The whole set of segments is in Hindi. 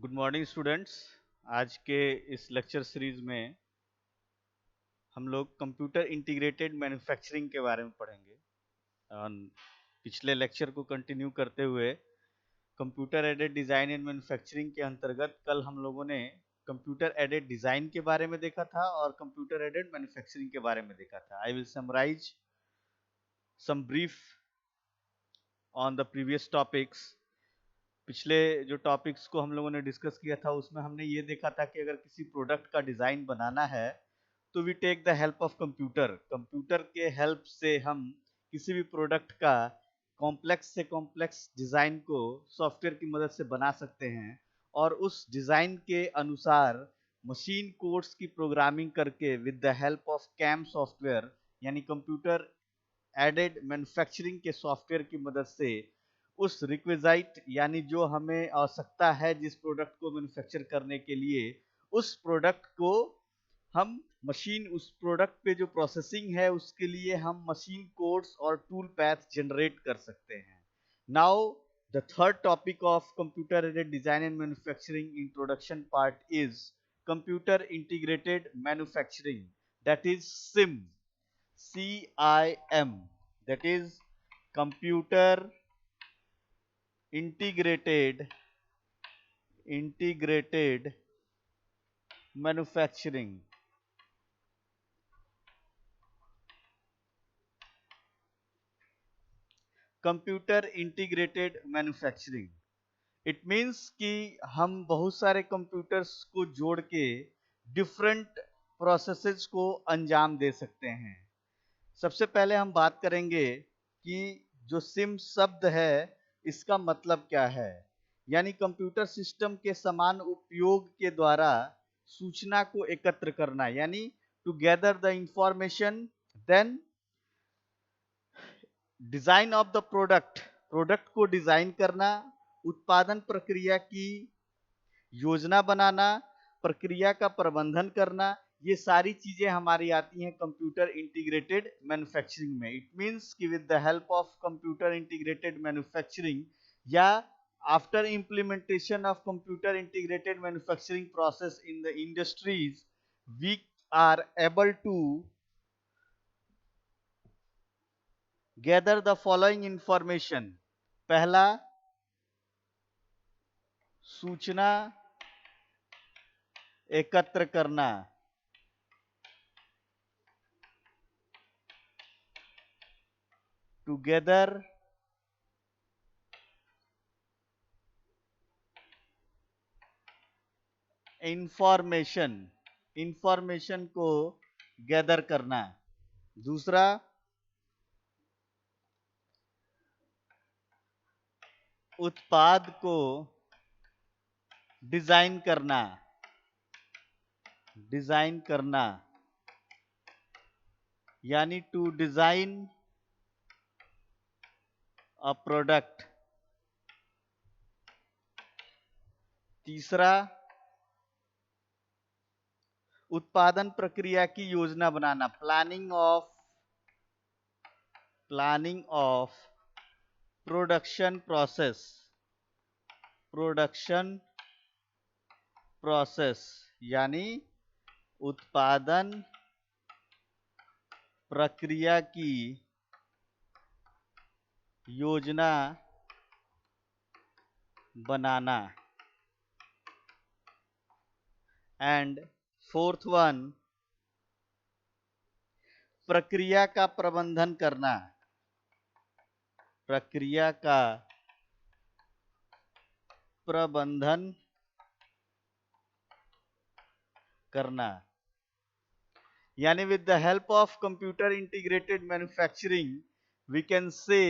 Good morning students. आज के इस लेक्चर सीरीज में हम लोग कंप्यूटर इंटीग्रेटेड मैन्युफैक्चरिंग के बारे में पढ़ेंगे। पिछले लेक्चर को कंटिन्यू करते हुए computer aided design and manufacturing के अंतर्गत कल हम लोगों ने कंप्यूटर एडेड डिज़ाइन के बारे में देखा था और कंप्यूटर एडेड मैन्युफैक्चरिंग के बारे में देखा था। I will summarise some brief on the previous topics. पिछले जो टॉपिक्स को हम लोगों ने डिस्कस किया था उसमें हमने ये देखा था कि अगर किसी प्रोडक्ट का डिज़ाइन बनाना है तो we take the help of computer. Computer के हेल्प से हम किसी भी प्रोडक्ट का कॉम्प्लेक्स से कॉम्प्लेक्स डिज़ाइन को सॉफ्टवेयर की मदद से बना सकते हैं और उस डिज़ाइन के अनुसार मशीन कोड्स की प्रोग्रामिंग करके with the help of CAM software यानी कंप्यूटर एडेड मैन्युफैक्चरिंग के सॉफ्टवेयर की मदद से उस रिक्विजाइट यानी जो हमें आवश्यकता है जिस प्रोडक्ट को मैन्युफैक्चर करने के लिए, उस प्रोडक्ट को हम मशीन उस प्रोडक्ट पे जो प्रोसेसिंग है उसके लिए हम मशीन कोड्स और टूल पैथ जनरेट कर सकते हैं। Now the third topic of computer aided design and manufacturing introduction part is computer integrated manufacturing, that is SIM, CIM, that is computer integrated manufacturing. Computer integrated manufacturing it means कि हम बहुत सारे कंप्यूटर्स को जोड़ के डिफरेंट प्रोसेसेस को अंजाम दे सकते हैं। सबसे पहले हम बात करेंगे कि जो सिम शब्द है इसका मतलब क्या है। यानी कंप्यूटर सिस्टम के समान उपयोग के द्वारा सूचना को एकत्र करना, यानी to gather the information, then design of the product, product को डिजाइन करना, उत्पादन प्रक्रिया की योजना बनाना, प्रक्रिया का प्रबंधन करना, ये सारी चीजें हमारी आती हैं कंप्यूटर इंटीग्रेटेड मैन्युफैक्चरिंग में। इट मींस कि with the help of computer integrated manufacturing या after implementation of computer integrated manufacturing process in the industries we are able to gather the following information. पहला, सूचना एकत्र करना, टुगेदर इंफॉर्मेशन, इंफॉर्मेशन को गैदर करना। दूसरा, उत्पाद को डिजाइन करना, डिजाइन करना यानी टू डिजाइन अ प्रोडक्ट। तीसरा, उत्पादन प्रक्रिया की योजना बनाना, प्लानिंग ऑफ प्रोडक्शन प्रोसेस यानी उत्पादन प्रक्रिया की योजना बनाना। एंड फोर्थ वन, प्रक्रिया का प्रबंधन करना, प्रक्रिया का प्रबंधन करना। यानी with the help of computer integrated manufacturing we can say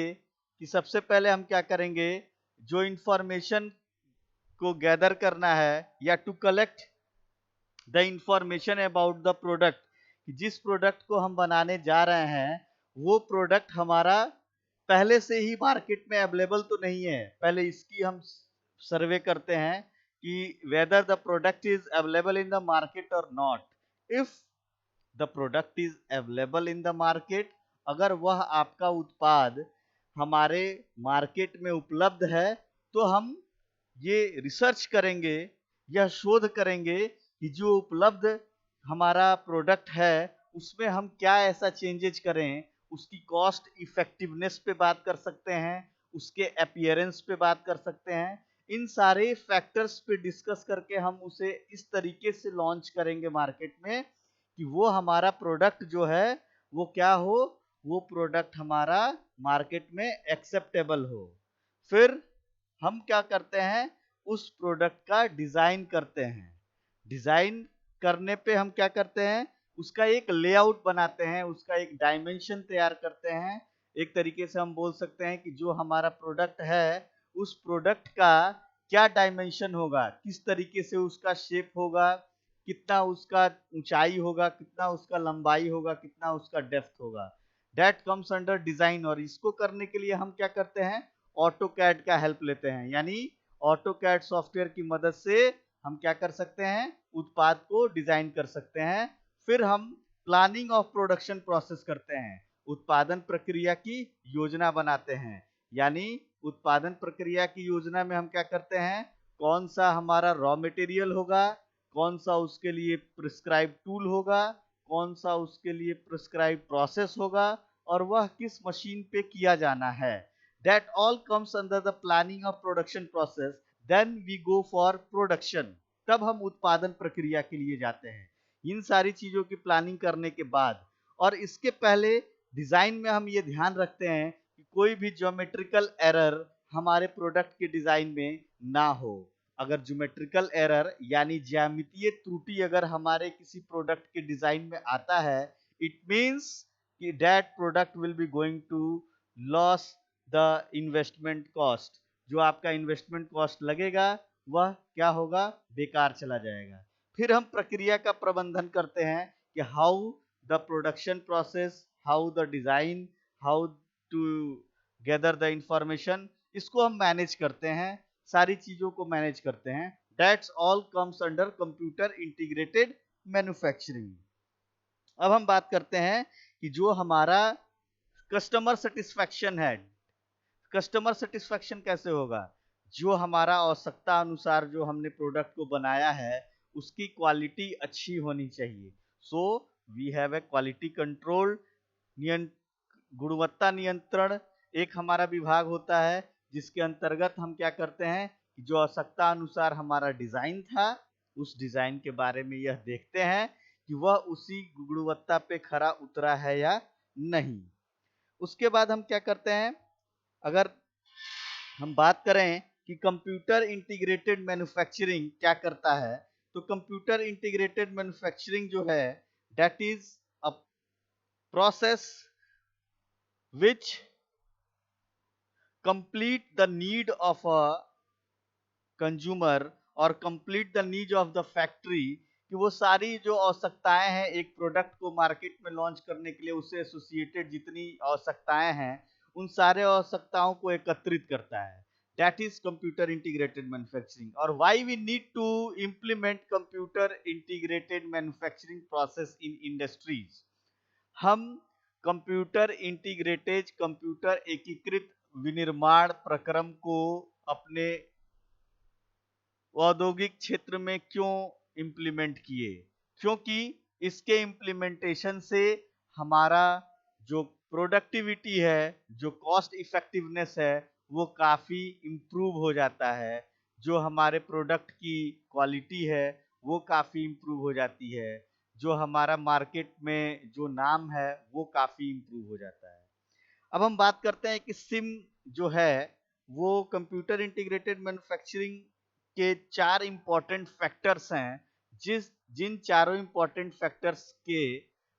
कि सबसे पहले हम क्या करेंगे, जो इंफॉर्मेशन को गैदर करना है या to collect the information about the product, जिस प्रोडक्ट को हम बनाने जा रहे हैं वो प्रोडक्ट हमारा पहले से ही मार्केट में अवेलेबल तो नहीं है। पहले इसकी हम सर्वे करते हैं कि whether the product is available in the market और not. If the product is available in the market, अगर वह आपका उत्पाद हमारे मार्केट में उपलब्ध है तो हम ये रिसर्च करेंगे यह शोध करेंगे कि जो उपलब्ध हमारा प्रोडक्ट है उसमें हम क्या ऐसा चेंजेज करें, उसकी कॉस्ट इफेक्टिवनेस पे बात कर सकते हैं, उसके अपीयरेंस पे बात कर सकते हैं। इन सारे फैक्टर्स पे डिस्कस करके हम उसे इस तरीके से लॉन्च करेंगे मार्केट में कि वो हमारा प्रोडक्ट जो है वो क्या हो, वो प्रोडक्ट हमारा मार्केट में एक्सेप्टेबल हो। फिर हम क्या करते हैं, उस प्रोडक्ट का डिजाइन करते हैं। डिजाइन करने पे हम क्या करते हैं, उसका एक लेआउट बनाते हैं, उसका एक डायमेंशन तैयार करते हैं। एक तरीके से हम बोल सकते हैं कि जो हमारा प्रोडक्ट है उस प्रोडक्ट का क्या डायमेंशन होगा, किस तरीके से उसका शेप होगा, कितना उसका ऊंचाई होगा, कितना उसका लंबाई होगा, कितना उसका डेप्थ होगा। That comes under design. और इसको करने के लिए हम क्या करते हैं, ऑटोकैड का हेल्प लेते हैं। यानी ऑटोकैड सॉफ्टवेयर की मदद से हम क्या कर सकते हैं, उत्पाद को डिजाइन कर सकते हैं। फिर हम प्लानिंग ऑफ प्रोडक्शन प्रोसेस करते हैं, उत्पादन प्रक्रिया की योजना बनाते हैं। यानी उत्पादन प्रक्रिया की योजना में हम क्या करते हैं, कौन सा हमारा रॉ मटेरियल होगा, कौन सा उसके लिए प्रिस्क्राइब टूल होगा, कौन सा उसके लिए प्रिस्क्राइब प्रोसेस होगा, और वह किस मशीन पे किया जाना है। That all comes under the planning of production process. Then we go for production. तब हम उत्पादन प्रक्रिया के लिए जाते हैं। इन सारी चीजों की प्लानिंग करने के बाद, और इसके पहले डिजाइन में हम ये ध्यान रखते हैं कि कोई भी ज्योमेट्रिकल एरर हमारे प्रोडक्ट के डिजाइन में ना हो। अगर ज्योमेट्रिकल एरर यानी ज्यामितीय त्रुटि अगर हमारे किसी प्रोडक्ट के डिजाइन में आता है, इट मीन्स कि that product will be going to loss the investment cost. जो आपका इन्वेस्टमेंट कॉस्ट लगेगा वह क्या होगा, बेकार चला जाएगा। फिर हम प्रक्रिया का प्रबंधन करते हैं कि how the production process, how the design, how to gather the information, इसको हम मैनेज करते हैं, सारी चीजों को मैनेज करते हैं। That's all comes under computer integrated manufacturing. अब हम बात करते हैं कि जो हमारा कस्टमर सेटिस्फैक्शन है। कस्टमर सेटिस्फैक्शन कैसे होगा, जो हमारा आवश्यकता अनुसार जो हमने प्रोडक्ट को बनाया है उसकी क्वालिटी अच्छी होनी चाहिए। So we have a quality control, गुणवत्ता नियंत्रण एक हमारा विभाग होता है, जिसके अंतर्गत हम क्या करते हैं कि जो आवश्यकता अनुसार हमारा डिजाइन था उस डिजाइन के बारे में यह देखते हैं कि वह उसी गुणवत्ता पे खरा उतरा है या नहीं। उसके बाद हम क्या करते हैं, अगर हम बात करें कि कंप्यूटर इंटीग्रेटेड मैन्युफैक्चरिंग क्या करता है, तो कंप्यूटर इंटीग्रेटेड मैन्युफैक्चरिंग जो है that is a process which complete the need of a consumer और complete the need of the factory, कि वो सारी जो आवश्यकताएं हैं एक प्रोडक्ट को मार्केट में लॉन्च करने के लिए उससे एसोसिएटेड जितनी आवश्यकताएं हैं उन सारे आवश्यकताओं को एकत्रित करता है। That is computer integrated manufacturing. और why we need to implement computer integrated manufacturing process in industries. हम कंप्यूटर इंटीग्रेटेड, कंप्यूटर एकीकृत विनिर्माण प्रक्रम को अपने औद्योगिक क्षेत्र में क्यों इम्प्लीमेंट किए, क्योंकि इसके इम्प्लीमेंटेशन से हमारा जो प्रोडक्टिविटी है, जो कॉस्ट इफेक्टिवनेस है, वो काफ़ी इम्प्रूव हो जाता है। जो हमारे प्रोडक्ट की क्वालिटी है वो काफ़ी इम्प्रूव हो जाती है, जो हमारा मार्केट में जो नाम है वो काफ़ी इम्प्रूव हो जाता है। अब हम बात करते हैं कि सिम जो है वो कंप्यूटर इंटीग्रेटेड मैन्युफैक्चरिंग के 4 इंपॉर्टेंट फैक्टर्स हैं, जिन चारों इंपॉर्टेंट फैक्टर्स के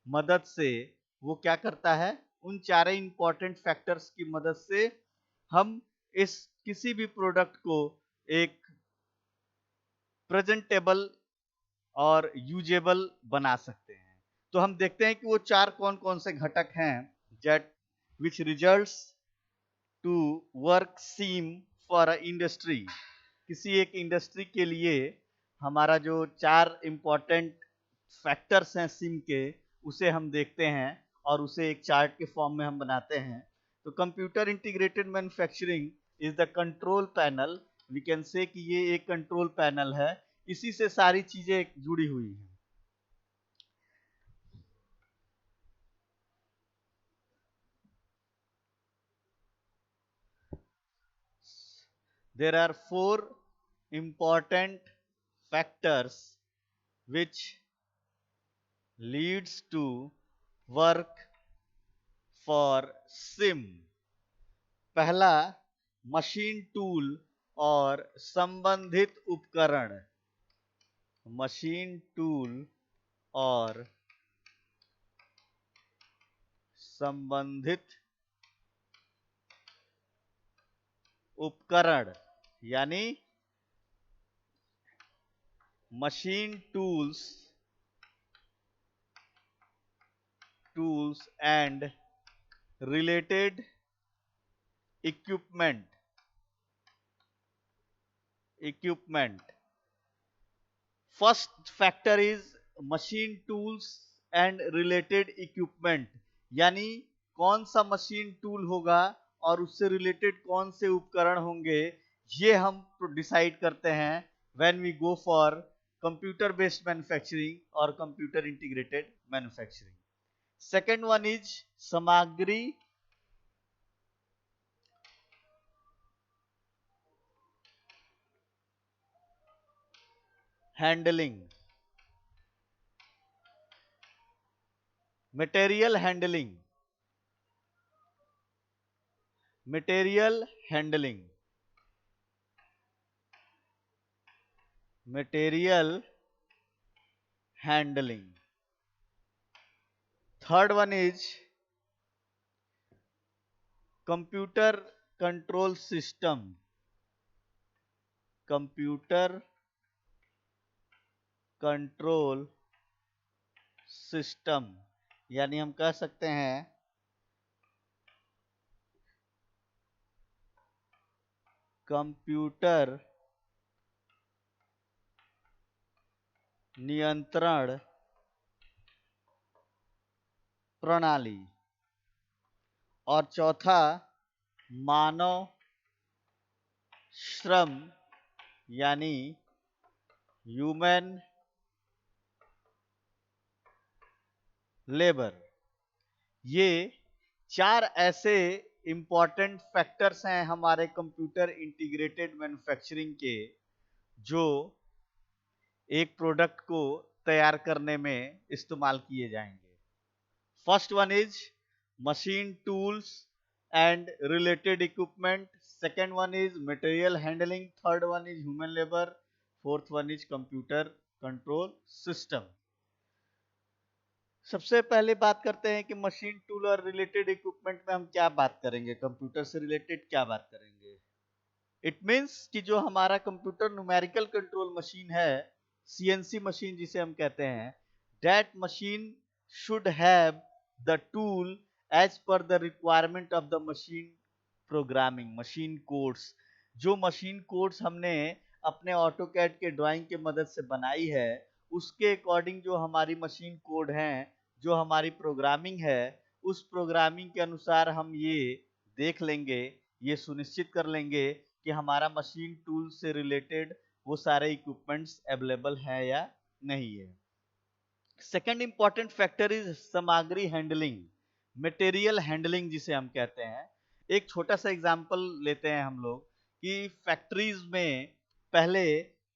मदद से वो क्या करता है, उन चारों इंपॉर्टेंट फैक्टर्स की मदद से हम इस किसी भी प्रोडक्ट को एक प्रेजेंटेबल और यूजेबल बना सकते हैं। तो हम देखते हैं कि वो चार कौन कौन से घटक हैं that which results to work seem for a industry. किसी एक इंडस्ट्री के लिए हमारा जो चार इंपॉर्टेंट फैक्टर्स हैं सिम के, उसे हम देखते हैं और उसे एक चार्ट के फॉर्म में हम बनाते हैं। तो computer integrated manufacturing is the control panel. We can say कि ये एक कंट्रोल पैनल है इसी से सारी चीजें जुड़ी हुई हैं। There are four important factors which leads to work for SIM. पहला, मशीन टूल और संबंधित उपकरण। मशीन टूल और संबंधित उपकरण, यानी machine tools and related equipment. First factor is machine tools and related equipment, यानी कौन सा मशीन टूल होगा और उससे रिलेटेड कौन से उपकरण होंगे, ये हम डिसाइड करते हैं when we go for computer based manufacturing और computer integrated manufacturing. Second one is सामग्री handling, material handling. Material handling third one is computer control system. Computer control system, यानी हम कह सकते हैं कंप्यूटर नियंत्रण प्रणाली। और चौथा, मानव श्रम, यानी ह्यूमन लेबर। ये चार ऐसे इंपॉर्टेंट फैक्टर्स हैं हमारे कंप्यूटर इंटीग्रेटेड मैन्युफैक्चरिंग के, जो एक प्रोडक्ट को तैयार करने में इस्तेमाल किए जाएंगे। First one is machine tools and related equipment, second one is material handling, third one is human labour, fourth one is computer control system. सबसे पहले बात करते हैं कि मशीन टूल और रिलेटेड इक्विपमेंट में हम क्या बात करेंगे, कंप्यूटर से रिलेटेड क्या बात करेंगे। इट मीन्स कि जो हमारा कंप्यूटर न्यूमेरिकल कंट्रोल मशीन है, सीएनसी मशीन जिसे हम कहते हैं, that machine should have the tool as per the requirement of the machine programming, machine codes. जो मशीन कोड्स हमने अपने ऑटोकैड के ड्राइंग के मदद से बनाई है, उसके अकॉर्डिंग जो हमारी मशीन कोड हैं, जो हमारी प्रोग्रामिंग है, उस प्रोग्रामिंग के अनुसार हम ये देख लेंगे, ये सुनिश्चित कर लेंगे कि हमारा मशीन टूल से रिलेटेड वो सारे इक्विपमेंट्स अवेलेबल है या नहीं है। सेकेंड इंपॉर्टेंट फैक्टर इज सामग्री हैंडलिंग, मटेरियल हैंडलिंग जिसे हम कहते हैं। एक छोटा सा एग्जांपल लेते हैं हम लोग कि फैक्ट्रीज में पहले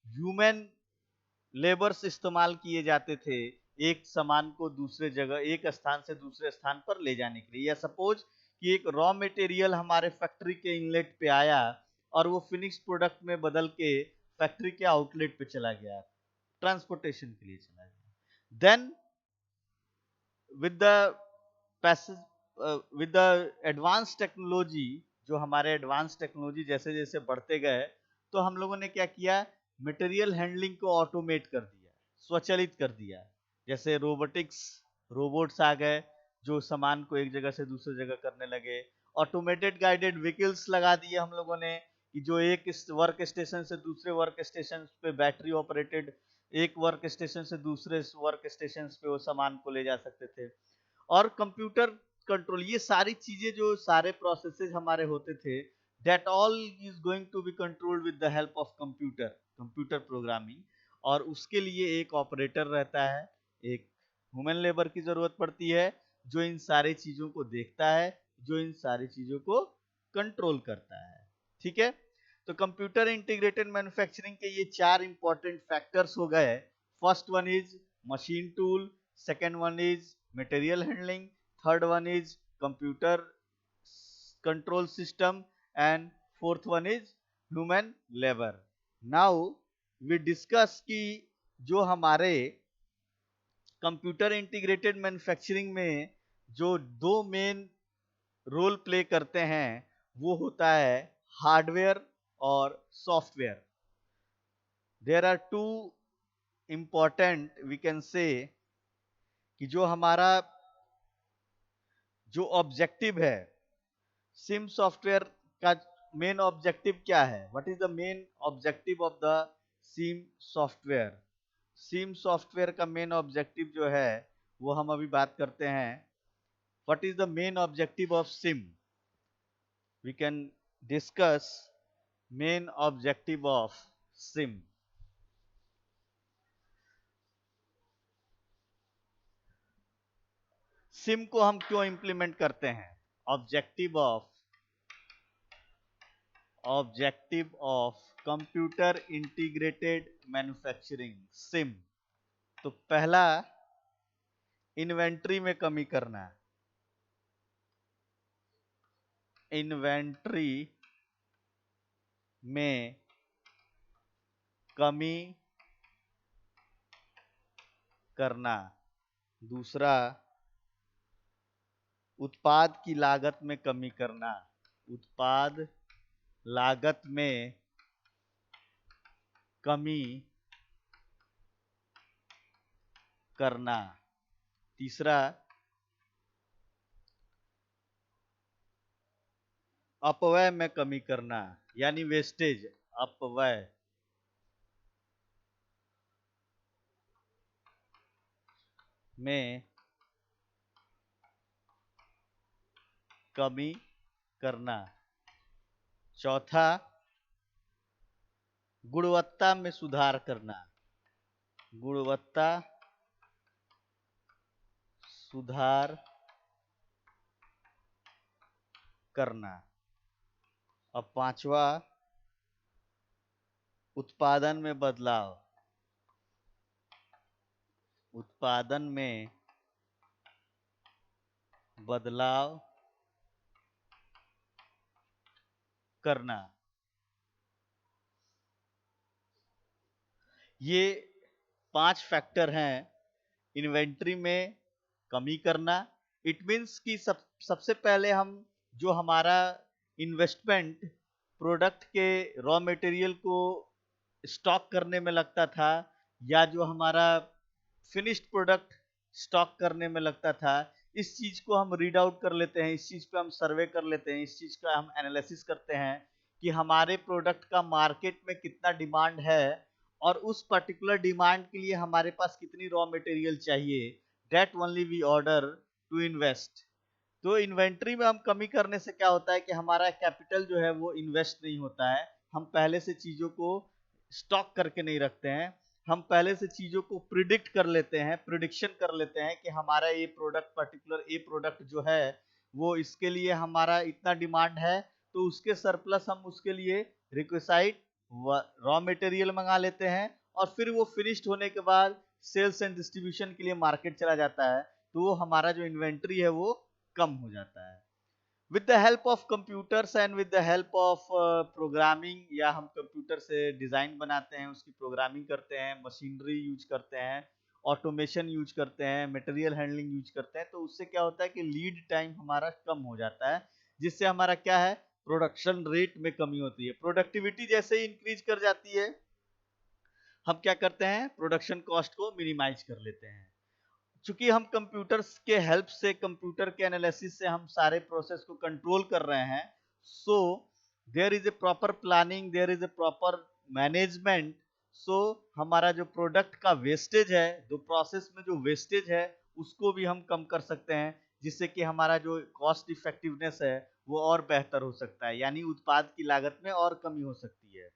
ह्यूमन लेबर्स इस्तेमाल किए जाते थे एक सामान को दूसरे जगह, एक स्थान से दूसरे स्थान पर ले जाने के लिए। या सपोज कि एक रॉ मटेरियल हमारे फैक्ट्री के इनलेट पे आया और वो फिनिश प्रोडक्ट में बदल के फैक्ट्री के आउटलेट पे चला गया, ट्रांसपोर्टेशन के लिए चला गया। Then with the passage with the advance technology, जो हमारे एडवांस टेक्नोलॉजी जैसे जैसे बढ़ते गए, तो हम लोगों ने क्या किया, मटेरियल हैंडलिंग को ऑटोमेट कर दिया, स्वचालित कर दिया। जैसे रोबोटिक्स, रोबोट्स आ गए जो सामान को एक जगह से दूसरी जगह करने लगे। ऑटोमेटेड गाइडेड व्हीकल्स लगा दिए हम लोगों ने कि जो एक वर्क स्टेशन से दूसरे वर्क स्टेशन पे बैटरी ऑपरेटेड, एक वर्क स्टेशन से दूसरे वर्क स्टेशन पे वो सामान को ले जा सकते थे। और कंप्यूटर कंट्रोल, ये सारी चीजें, जो सारे प्रोसेसेस हमारे होते थे, that all is going to be controlled with the help of computer programming. और उसके लिए एक ऑपरेटर रहता है, एक ह्यूमन लेबर की जरूरत पड़ती है जो इन सारी चीजों को देखता है, जो इन सारी चीजों को कंट्रोल करता है। ठीक है, तो कंप्यूटर इंटीग्रेटेड मैन्युफैक्चरिंग के ये 4 इंपॉर्टेंट फैक्टर्स हो गए। First one is machine tool, second one is material handling, third one is computer control system and fourth one is human labour. Now we discuss कि जो हमारे कंप्यूटर इंटीग्रेटेड मैन्युफैक्चरिंग में जो दो मेन रोल प्ले करते हैं वो होता है हार्डवेयर और software. There are two important, we can say कि जो हमारा जो ऑब्जेक्टिव है सिम सॉफ्टवेयर का, मेन ऑब्जेक्टिव क्या है? What is the main objective of the CIM software? CIM software का मेन ऑब्जेक्टिव जो है वो हम अभी बात करते हैं। What is the main objective of CIM? We can discuss main objective of CIM. CIM को हम क्यों इंप्लीमेंट करते हैं? Objective of computer integrated manufacturing, SIM. तो पहला, इन्वेंट्री में कमी करना। इन्वेंट्री में कमी करना। दूसरा, उत्पाद की लागत में कमी करना। उत्पाद लागत में कमी करना। तीसरा, अपव्यय में कमी करना, यानी वेस्टेज, अपव्यय में कमी करना। चौथा, गुणवत्ता में सुधार करना। गुणवत्ता सुधार करना। अब पांचवा, उत्पादन में बदलाव। उत्पादन में बदलाव करना। ये 5 फैक्टर हैं। इन्वेंट्री में कमी करना, इट मीन्स कि सबसे पहले हम जो हमारा इन्वेस्टमेंट प्रोडक्ट के रॉ मटेरियल को स्टॉक करने में लगता था, या जो हमारा फिनिश्ड प्रोडक्ट स्टॉक करने में लगता था, इस चीज को हम रीड आउट कर लेते हैं, इस चीज पे हम सर्वे कर लेते हैं, इस चीज का हम एनालिसिस करते हैं कि हमारे प्रोडक्ट का मार्केट में कितना डिमांड है और उस पर्टिकुलर डिमांड के लिए हमारे पास कितनी रॉ मटेरियल चाहिए। That only we order to invest. तो इन्वेंट्री में हम कमी करने से क्या होता है कि हमारा कैपिटल जो है वो इन्वेस्ट नहीं होता है। हम पहले से चीजों को स्टॉक करके नहीं रखते हैं, हम पहले से चीजों को प्रिडिक्ट कर लेते हैं, प्रिडिक्शन कर लेते हैं कि हमारा ये प्रोडक्ट, पर्टिकुलर ये प्रोडक्ट जो है वो इसके लिए हमारा इतना डिमांड है, तो उसके सरप्लस हम उसके लिए रिक्विसाइट रॉ मटेरियल मंगा लेते हैं, और फिर वो फिनिश्ड होने के बाद सेल्स एंड डिस्ट्रीब्यूशन के लिए मार्केट चला जाता है, तो वो हमारा जो इन्वेंट्री है वो कम हो जाता है। With the help of computers and with the help of programming, या हम कंप्यूटर से डिजाइन बनाते हैं, उसकी प्रोग्रामिंग करते हैं, मशीनरी यूज करते हैं, ऑटोमेशन यूज करते हैं, मटेरियल हैंडलिंग यूज करते हैं, तो उससे क्या होता है कि लीड टाइम हमारा कम हो जाता है, जिससे हमारा क्या है, प्रोडक्शन रेट में कमी होती है। प्रोडक्टिविटी जैसे ही इंक्रीज कर जाती है, हम क्या करते हैं, प्रोडक्शन कॉस्ट को मिनिमाइज कर लेते हैं। चूंकि हम कंप्यूटर्स के हेल्प से, कंप्यूटर के एनालिसिस से हम सारे प्रोसेस को कंट्रोल कर रहे हैं, so there is a proper planning, there is a proper management. सो हमारा जो प्रोडक्ट का वेस्टेज है, जो प्रोसेस में जो वेस्टेज है, उसको भी हम कम कर सकते हैं, जिससे कि हमारा जो कॉस्ट इफेक्टिवनेस है वो और बेहतर हो सकता है, यानी उत्पाद की लागत में और कमी हो सकती है।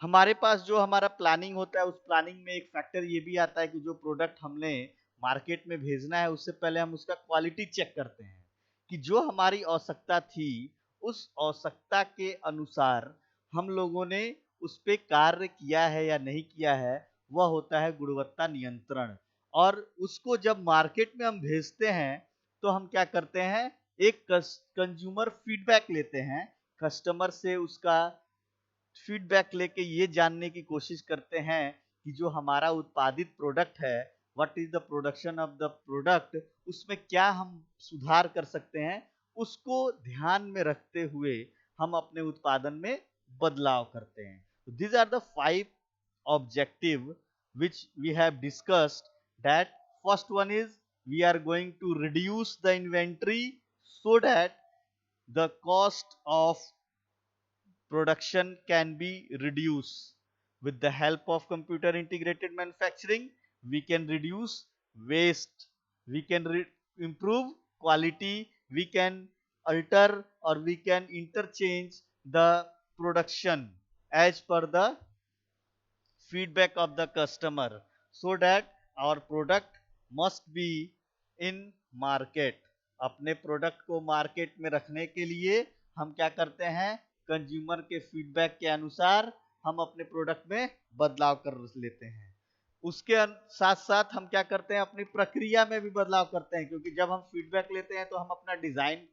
हमारे पास जो हमारा प्लानिंग होता है, उस प्लानिंग में एक फैक्टर ये भी आता है कि जो प्रोडक्ट हमने मार्केट में भेजना है उससे पहले हम उसका क्वालिटी चेक करते हैं कि जो हमारी आवश्यकता थी उस आवश्यकता के अनुसार हम लोगों ने उस पे कार्य किया है या नहीं किया है, वह होता है गुणवत्ता नियंत्रण। और उसको जब मार्केट में हम भेजते हैं तो हम क्या करते हैं, एक कंज्यूमर फीडबैक लेते हैं, कस्टमर से उसका फीडबैक लेके ये जानने की कोशिश करते हैं कि जो हमारा उत्पादित प्रोडक्ट है, what is the production of the product, उसमें क्या हम सुधार कर सकते हैं, उसको ध्यान में रखते हुए हम अपने उत्पादन में बदलाव करते हैं। these are the 5 objective which we have discussed, that first one is we are going to reduce the inventory so that the cost of production can be reduced. With the help of computer integrated manufacturing, we can reduce waste, we can improve quality, we can alter or we can interchange the production as per the feedback of the customer, so that our product must be in market. अपने प्रोडक्ट को मार्केट में रखने के लिए हम क्या करते हैं, कंज्यूमर के फीडबैक के अनुसार हम अपने प्रोडक्ट में बदलाव कर लेते हैं। उसके साथ साथ हम क्या करते हैं, अपनी प्रक्रिया में भी बदलाव करते हैं, क्योंकि जब हम फीडबैक लेते हैं तो हम अपना डिजाइन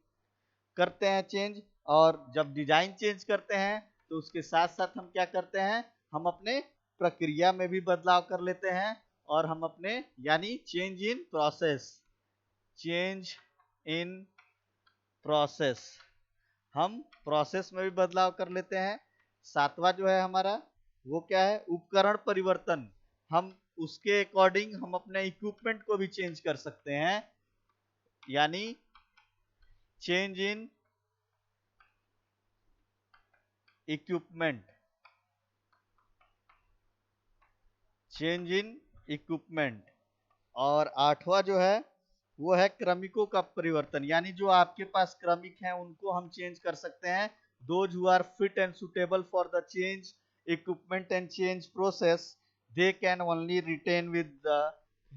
करते हैं चेंज, और जब डिजाइन चेंज करते हैं तो उसके साथ साथ हम क्या करते हैं, हम अपने प्रक्रिया में भी बदलाव कर लेते हैं, और हम अपने यानी change in process, change in process, हम प्रोसेस में भी बदलाव कर लेते हैं। सातवां जो है हमारा, वो क्या है, उपकरण परिवर्तन। हम उसके अकॉर्डिंग हम अपने इक्विपमेंट को भी चेंज कर सकते हैं, यानी change in equipment, change in equipment. और आठवां जो है वो है क्रमिकों का परिवर्तन, यानी जो आपके पास क्रमिक हैं उनको हम चेंज कर सकते हैं। Those who are fit and suitable for the change equipment and change process, they can only retain with the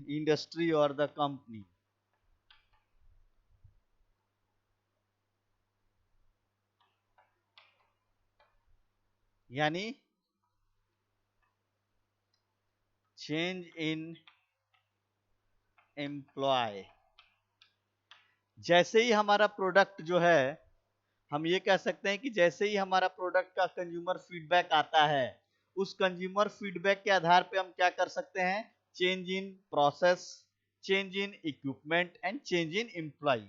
industry और द कंपनी। यानी चेंज इन एम्प्लॉय, जैसे ही हमारा प्रोडक्ट जो है, हम ये कह सकते हैं कि जैसे ही हमारा प्रोडक्ट का कंज्यूमर फीडबैक आता है, उस कंज्यूमर फीडबैक के आधार पे हम क्या कर सकते हैं, change in process, change in equipment and change in employ.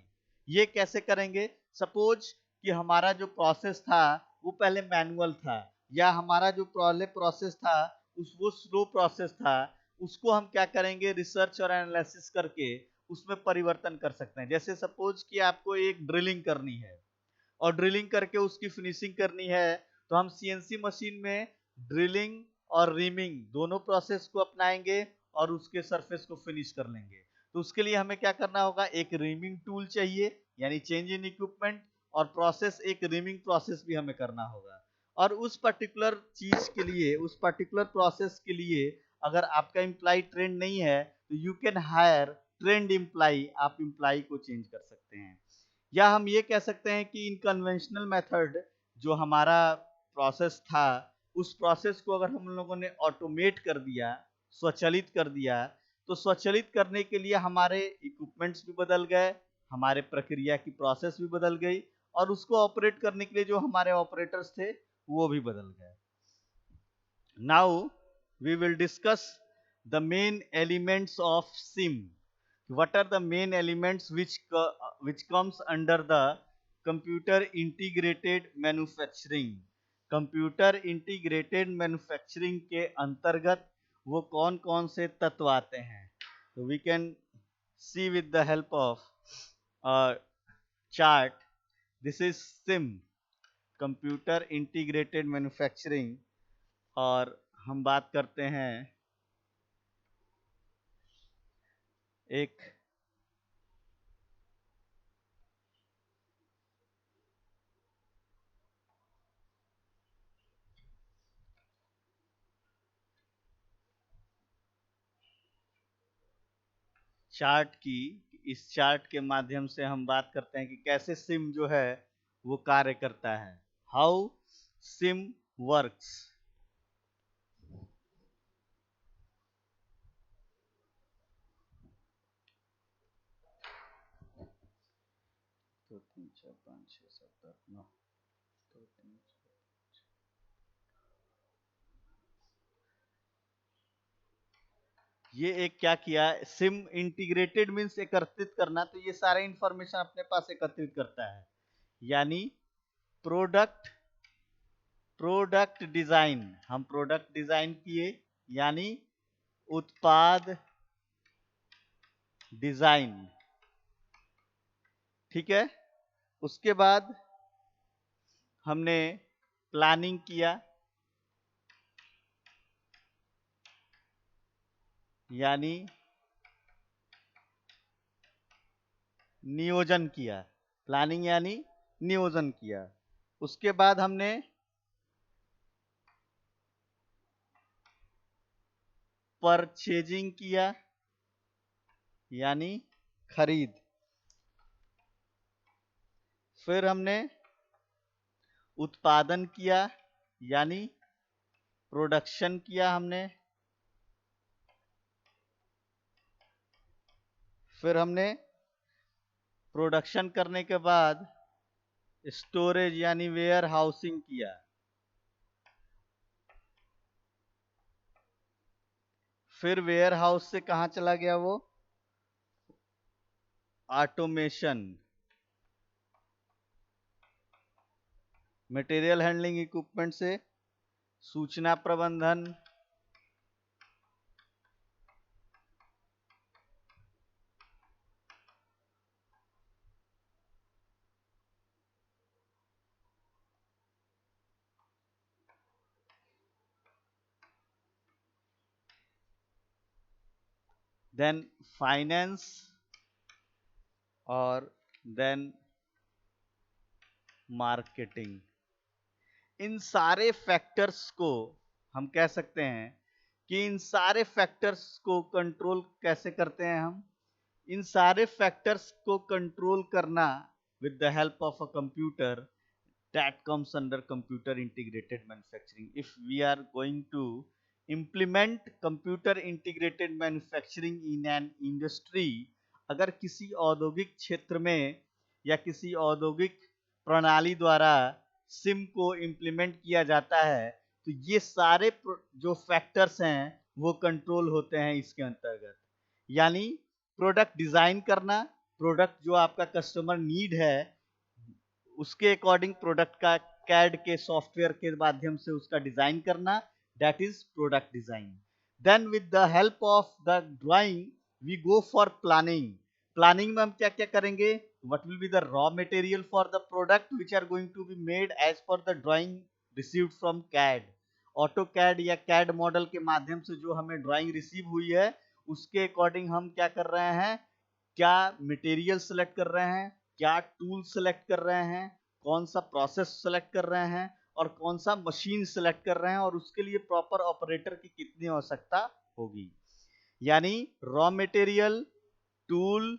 ये कैसे करेंगे, सपोज कि हमारा जो प्रोसेस था वो पहले मैनुअल था, या हमारा जो पहले प्रोसेस था वो स्लो प्रोसेस था, उसको हम क्या करेंगे, रिसर्च और एनालिसिस करके उसमें परिवर्तन कर सकते हैं। जैसे सपोज कि आपको एक ड्रिलिंग करनी है और ड्रिलिंग करके उसकी फिनिशिंग करनी है, तो हम सीएनसी मशीन में ड्रिलिंग और रीमिंग दोनों प्रोसेस को अपनाएंगे और उसके सरफेस को फिनिश कर लेंगे। तो उसके लिए हमें क्या करना होगा, एक रीमिंग टूल चाहिए, यानी चेंज इन इक्विपमेंट, और प्रोसेस एक रीमिंग प्रोसेस भी हमें करना होगा। और उस पर्टिकुलर चीज के लिए, उस पर्टिकुलर प्रोसेस के लिए अगर आपका एम्प्लॉय ट्रेंड नहीं है तो you can hire trained employ, आप एम्प्लॉय को चेंज कर सकते हैं। या हम ये कह सकते हैं कि इन कन्वेंशनल मेथड जो हमारा प्रोसेस था, उस प्रोसेस को अगर हम लोगों ने ऑटोमेट कर दिया, स्वचालित कर दिया, तो स्वचालित करने के लिए हमारे इक्विपमेंट्स भी बदल गए, हमारे प्रक्रिया की प्रोसेस भी बदल गई, और उसको ऑपरेट करने के लिए जो हमारे ऑपरेटर्स थे वो भी बदल गए। Now we will discuss the main elements of CIM. What are the main elements which comes under the computer integrated manufacturing? Computer integrated manufacturing के अंतर्गत वो कौन कौन से तत्व आते हैं, तो we can see with the help of chart. This is CIM, computer integrated manufacturing. और हम बात करते हैं एक चार्ट की, इस चार्ट के माध्यम से हम बात करते हैं कि कैसे सिम जो है वो कार्य करता है, हाउ सिम वर्क्स। दो तीन चार पाँच छः सात आठ नौ, दो तीन ये एक क्या किया, सिम इंटीग्रेटेड मीन्स एकत्रित करना, तो ये सारे इंफॉर्मेशन अपने पास एकत्रित करता है। यानी प्रोडक्ट प्रोडक्ट डिजाइन, हम प्रोडक्ट डिजाइन किए, यानी उत्पाद डिजाइन, ठीक है। उसके बाद हमने प्लानिंग किया, यानी नियोजन किया, प्लानिंग यानी नियोजन किया। उसके बाद हमने परचेजिंग किया, यानी खरीद। फिर हमने उत्पादन किया, यानी प्रोडक्शन किया हमने। फिर हमने प्रोडक्शन करने के बाद स्टोरेज यानी वेयर हाउसिंग किया। फिर वेयर हाउस से कहां चला गया वो, ऑटोमेशन, मटेरियल हैंडलिंग इक्विपमेंट से सूचना प्रबंधन, देन फाइनेंस, और देन मार्केटिंग। इन सारे फैक्टर्स को हम कह सकते हैं कि इन सारे फैक्टर्स को कंट्रोल कैसे करते हैं हम। इन सारे फैक्टर्स को कंट्रोल करना with the help of a computer, that comes under computer integrated manufacturing. If we are going to implement computer integrated manufacturing in an industry, अगर किसी औद्योगिक क्षेत्र में या किसी औद्योगिक प्रणाली द्वारा सिम को इम्प्लीमेंट किया जाता है, तो ये सारे जो फैक्टर्स हैं वो कंट्रोल होते हैं इसके अंतर्गत। यानी प्रोडक्ट डिजाइन करना, प्रोडक्ट जो आपका कस्टमर नीड है उसके अकॉर्डिंग प्रोडक्ट का कैड के सॉफ्टवेयर के माध्यम से उसका डिजाइन करना, that is product design. Then with the help of the drawing we go for planning. Planning में हम क्या क्या करेंगे, what will be the raw material for the product which are going to be made as per the drawing received from CAD. Auto CAD या कैड मॉडल के माध्यम से जो हमें ड्राइंग रिसीव हुई है उसके अकॉर्डिंग हम क्या कर रहे हैं, क्या मटेरियल सेलेक्ट कर रहे हैं, क्या टूल सेलेक्ट कर रहे हैं, कौन सा प्रोसेस सेलेक्ट कर रहे हैं, और कौन सा मशीन सेलेक्ट कर रहे हैं, और उसके लिए प्रॉपर ऑपरेटर की कितनी आवश्यकता होगी। यानी raw material, tool,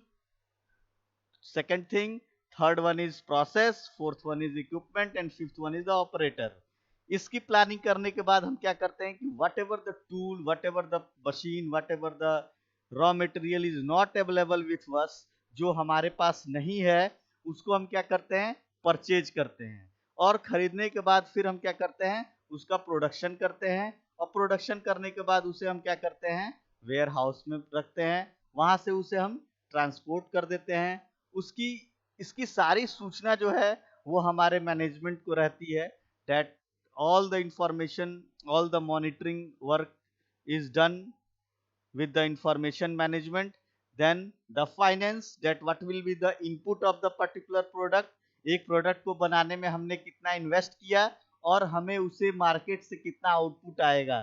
second thing, third one is process, fourth one is equipment, and fifth one is the operator. इसकी प्लानिंग करने के बाद हम क्या करते हैं कि what ever the tool, what ever the machine, what ever the raw material is not available with us, जो हमारे पास नहीं है उसको हम क्या करते हैं, परचेज करते हैं। और खरीदने के बाद फिर हम क्या करते हैं, उसका प्रोडक्शन करते हैं, और प्रोडक्शन करने के बाद उसे हम क्या करते हैं, वेयर हाउस में रखते हैं, वहां से उसे हम ट्रांसपोर्ट कर देते हैं। उसकी इसकी सारी सूचना जो है वो हमारे मैनेजमेंट को रहती है, that all the information, all the monitoring work is done with the information management. Then the finance, that what will be the input of the particular product, एक प्रोडक्ट को बनाने में हमने कितना इन्वेस्ट किया और हमें उसे मार्केट से कितना आउटपुट आएगा।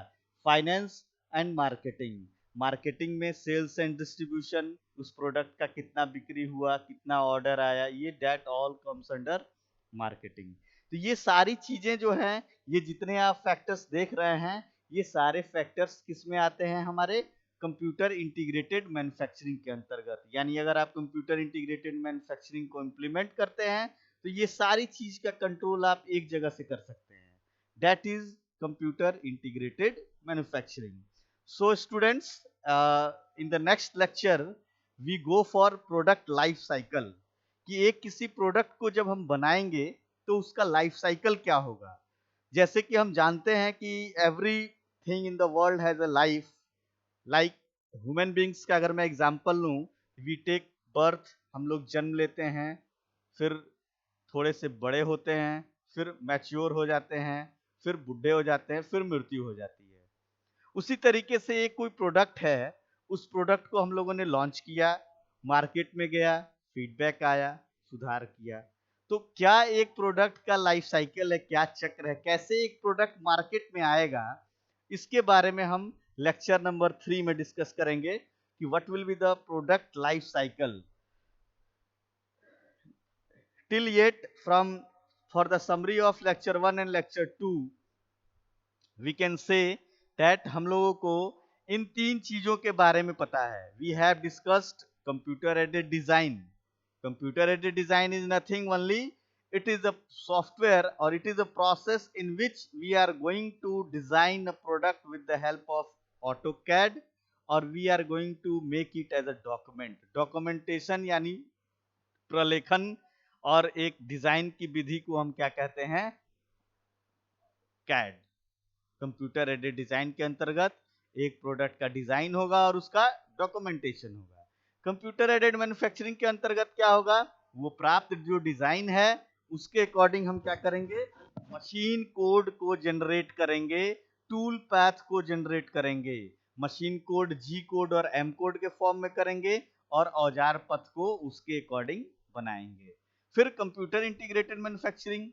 फाइनेंस एंड मार्केटिंग, मार्केटिंग में सेल्स एंड डिस्ट्रीब्यूशन, उस प्रोडक्ट का कितना बिक्री हुआ, कितना ऑर्डर आया, ये data all comes under marketing. तो ये सारी चीजें जो हैं, ये जितने आप फैक्टर्स देख रहे हैं, ये सारे फैक्टर्स किस में आते हैं, हमारे कंप्यूटर इंटीग्रेटेड मैन्युफैक्चरिंग के अंतर्गत। यानी अगर आप कंप्यूटर इंटीग्रेटेड मैन्युफैक्चरिंग को इम्प्लीमेंट करते हैं तो ये सारी चीज का कंट्रोल आप एक जगह से कर सकते हैं। That is computer integrated manufacturing. So students, in the next lecture we go for product life cycle, कि एक किसी प्रोडक्ट को जब हम बनाएंगे तो उसका लाइफ साइकिल क्या होगा। जैसे कि हम जानते हैं कि every thing in the world has a life. Like human beings का अगर मैं एग्जांपल लूं, वी टेक बर्थ, हम लोग जन्म लेते हैं, फिर थोड़े से बड़े होते हैं, फिर मैच्योर हो जाते हैं, फिर बूढ़े हो जाते हैं, फिर मृत्यु हो जाती है। उसी तरीके से एक कोई प्रोडक्ट है, उस प्रोडक्ट को हम लोगों ने लॉन्च किया, मार्केट में गया, फीडबैक आया, सुधार किया। तो क्या एक प्रोडक्ट का लाइफ साइकिल है, क्या चक्र है, कैसे एक प्रोडक्ट मार्केट में आएगा, इसके बारे में हम लेक्चर नंबर 3 में डिस्कस करेंगे कि what will be the product life cycle. Till yet from for the summary of lecture 1 and lecture 2 we can say that हम लोगों को इन तीन चीजों के बारे में पता है। We have discussed computer aided design. Computer aided design is nothing only, it is a software or it is a process in which we are going to design a product with the help of AutoCAD or we are going to make it as a document. Documentation यानी प्रलेखन, और एक डिजाइन की विधि को हम क्या कहते हैं, CAD। कंप्यूटर एडेड डिजाइन के अंतर्गत एक प्रोडक्ट का डिजाइन होगा और उसका डॉक्यूमेंटेशन होगा। कंप्यूटर एडेड मैन्युफैक्चरिंग के अंतर्गत क्या होगा, वो प्राप्त जो डिजाइन है उसके अकॉर्डिंग हम क्या करेंगे, मशीन कोड को जनरेट करेंगे, टूल पैथ को जनरेट करेंगे। मशीन कोड जी कोड और एम कोड के फॉर्म में करेंगे और औजार पथ को उसके अकॉर्डिंग बनाएंगे। फिर computer integrated manufacturing,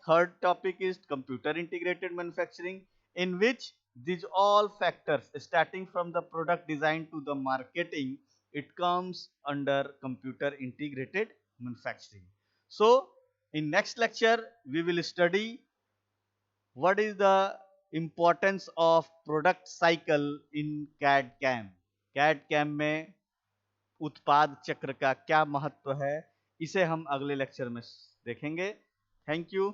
third topic is computer integrated manufacturing, in which these all factors starting from the product design to the marketing, it comes under computer integrated manufacturing. So in next lecture we will study what is the importance of product cycle in CAD CAM। CAD CAM में उत्पाद चक्र का क्या महत्व है, इसे हम अगले लेक्चर में देखेंगे। Thank you.